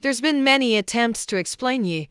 There's been many attempts to explain Ye,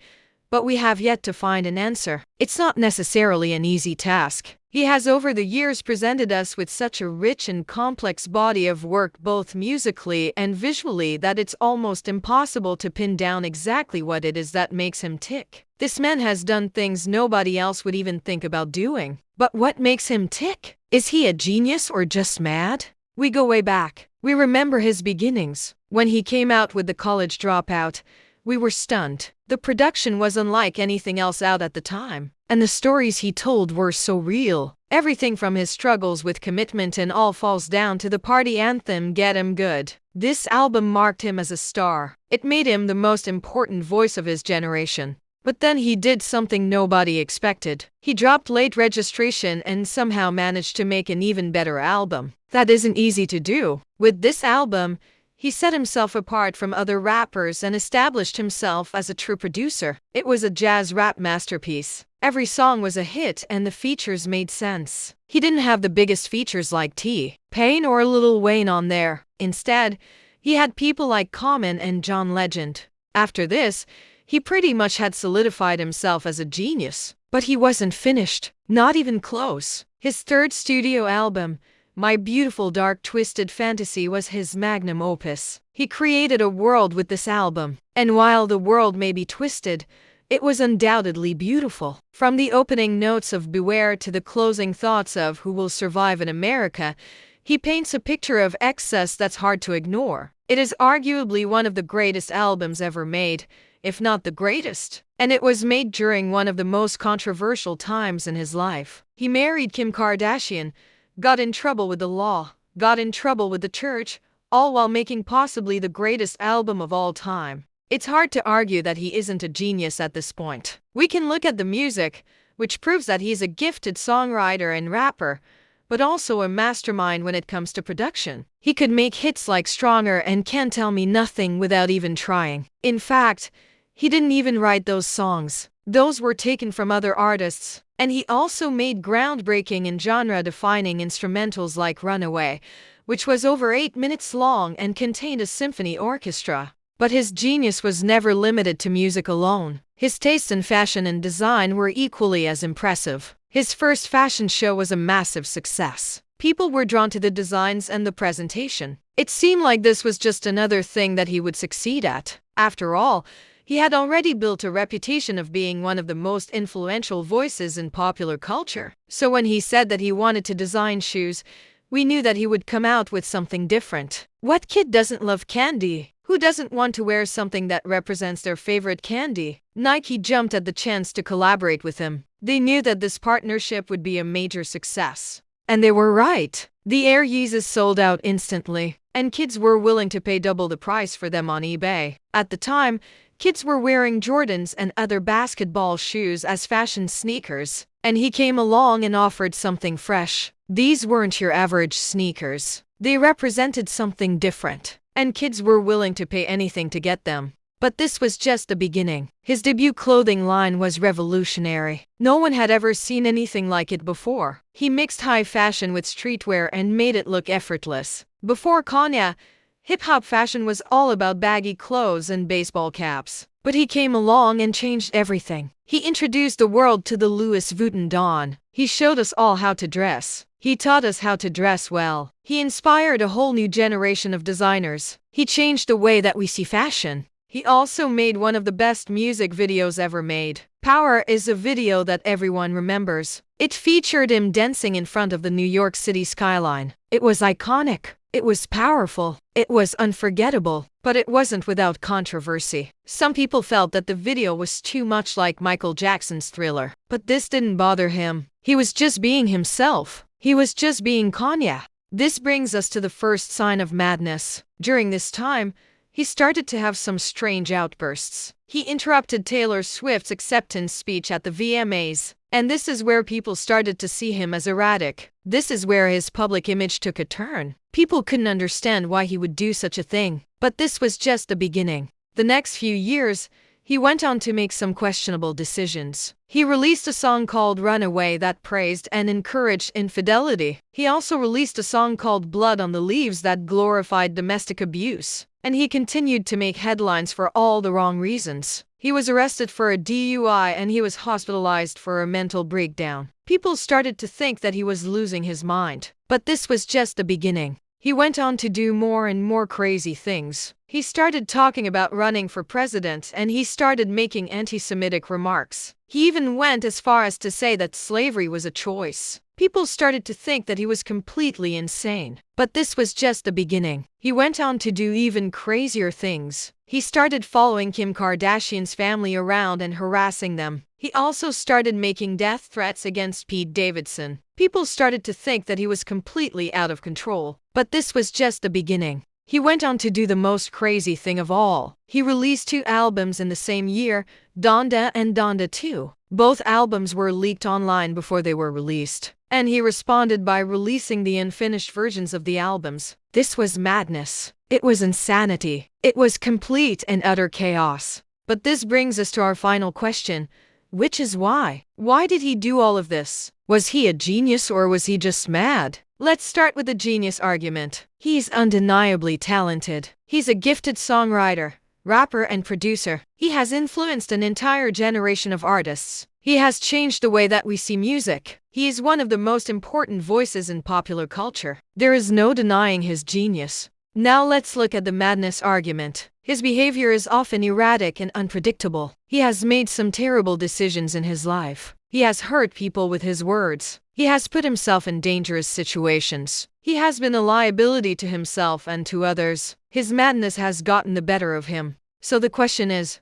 but we have yet to find an answer. It's not necessarily an easy task. He has over the years presented us with such a rich and complex body of work both musically and visually that it's almost impossible to pin down exactly what it is that makes him tick. This man has done things nobody else would even think about doing. But what makes him tick? Is he a genius or just mad? We go way back. We remember his beginnings. When he came out with The College Dropout, we were stunned. The production was unlike anything else out at the time, and the stories he told were so real. Everything from his struggles with commitment and All Falls Down to the party anthem Get 'Em Good. This album marked him as a star. It made him the most important voice of his generation. But then he did something nobody expected. He dropped Late Registration and somehow managed to make an even better album. That isn't easy to do. With this album, he set himself apart from other rappers and established himself as a true producer. It was a jazz rap masterpiece. Every song was a hit and the features made sense. He didn't have the biggest features like T-Pain or Lil Wayne on there. Instead, he had people like Common and John Legend. After this, he pretty much had solidified himself as a genius. But he wasn't finished. Not even close. His third studio album, My Beautiful Dark Twisted Fantasy, was his magnum opus. He created a world with this album. And while the world may be twisted, it was undoubtedly beautiful. From the opening notes of Beware to the closing thoughts of Who Will Survive in America, he paints a picture of excess that's hard to ignore. It is arguably one of the greatest albums ever made, if not the greatest. And it was made during one of the most controversial times in his life. He married Kim Kardashian, got in trouble with the law, got in trouble with the church, all while making possibly the greatest album of all time. It's hard to argue that he isn't a genius at this point. We can look at the music, which proves that he's a gifted songwriter and rapper, but also a mastermind when it comes to production. He could make hits like Stronger and Can't Tell Me Nothing without even trying. In fact, he didn't even write those songs. Those were taken from other artists. And he also made groundbreaking and genre-defining instrumentals like Runaway, which was over 8 minutes long and contained a symphony orchestra. But his genius was never limited to music alone. His taste in fashion and design were equally as impressive. His first fashion show was a massive success. People were drawn to the designs and the presentation. It seemed like this was just another thing that he would succeed at. After all, he had already built a reputation of being one of the most influential voices in popular culture. So when he said that he wanted to design shoes, we knew that he would come out with something different. What kid doesn't love candy? Who doesn't want to wear something that represents their favorite candy? Nike jumped at the chance to collaborate with him. They knew that this partnership would be a major success. And they were right. The Air Yeezus sold out instantly, and kids were willing to pay double the price for them on eBay. At the time, kids were wearing Jordans and other basketball shoes as fashion sneakers, and he came along and offered something fresh. These weren't your average sneakers. They represented something different, and kids were willing to pay anything to get them. But this was just the beginning. His debut clothing line was revolutionary. No one had ever seen anything like it before. He mixed high fashion with streetwear and made it look effortless. Before Kanye, hip-hop fashion was all about baggy clothes and baseball caps. But he came along and changed everything. He introduced the world to the Louis Vuitton Dawn. He showed us all how to dress. He taught us how to dress well. He inspired a whole new generation of designers. He changed the way that we see fashion. He also made one of the best music videos ever made. Power is a video that everyone remembers. It featured him dancing in front of the New York City skyline. It was iconic. It was powerful. It was unforgettable. But it wasn't without controversy. Some people felt that the video was too much like Michael Jackson's Thriller. But this didn't bother him. He was just being himself. He was just being Kanye. This brings us to the first sign of madness. During this time, he started to have some strange outbursts. He interrupted Taylor Swift's acceptance speech at the VMAs. And this is where people started to see him as erratic. This is where his public image took a turn. People couldn't understand why he would do such a thing. But this was just the beginning. The next few years, he went on to make some questionable decisions. He released a song called Runaway that praised and encouraged infidelity. He also released a song called Blood on the Leaves that glorified domestic abuse. and he continued to make headlines for all the wrong reasons. He was arrested for a DUI and he was hospitalized for a mental breakdown. People started to think that he was losing his mind. But this was just the beginning. He went on to do more and more crazy things. He started talking about running for president and he started making anti-Semitic remarks. He even went as far as to say that slavery was a choice. People started to think that he was completely insane. But this was just the beginning. He went on to do even crazier things. He started following Kim Kardashian's family around and harassing them. He also started making death threats against Pete Davidson. People started to think that he was completely out of control. But this was just the beginning. He went on to do the most crazy thing of all. He released 2 albums in the same year, Donda and Donda 2. Both albums were leaked online before they were released. And he responded by releasing the unfinished versions of the albums. This was madness. It was insanity. It was complete and utter chaos. But this brings us to our final question, which is why? Why did he do all of this? Was he a genius or was he just mad? Let's start with the genius argument. He's undeniably talented. He's a gifted songwriter, rapper, and producer. He has influenced an entire generation of artists. He has changed the way that we see music. He is one of the most important voices in popular culture. There is no denying his genius. Now let's look at the madness argument. His behavior is often erratic and unpredictable. He has made some terrible decisions in his life. He has hurt people with his words. He has put himself in dangerous situations. He has been a liability to himself and to others. His madness has gotten the better of him. So the question is,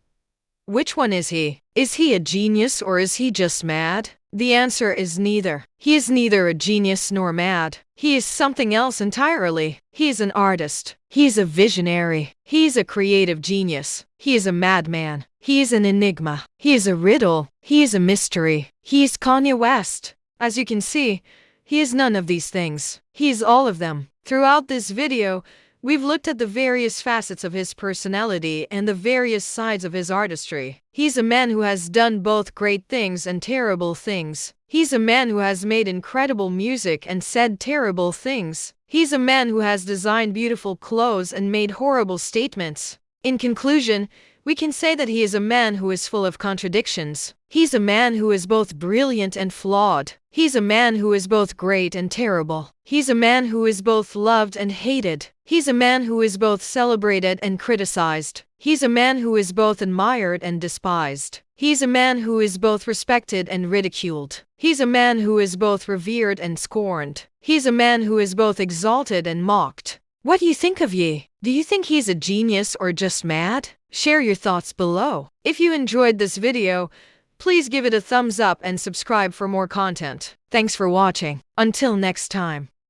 which one is he? Is he a genius or is he just mad? The answer is neither. He is neither a genius nor mad. He is something else entirely. He is an artist. He is a visionary. He is a creative genius. He is a madman. He is an enigma. He is a riddle. He is a mystery. He is Kanye West. As you can see, he is none of these things. He is all of them. Throughout this video, we've looked at the various facets of his personality and the various sides of his artistry. He's a man who has done both great things and terrible things. He's a man who has made incredible music and said terrible things. He's a man who has designed beautiful clothes and made horrible statements. In conclusion, we can say that he is a man who is full of contradictions. He's a man who is both brilliant and flawed. He's a man who is both great and terrible. He's a man who is both loved and hated. He's a man who is both celebrated and criticized. He's a man who is both admired and despised. He's a man who is both respected and ridiculed. He's a man who is both revered and scorned. He's a man who is both exalted and mocked. What do you think of Ye? Do you think he's a genius or just mad? Share your thoughts below. If you enjoyed this video, please give it a thumbs up and subscribe for more content. Thanks for watching. Until next time.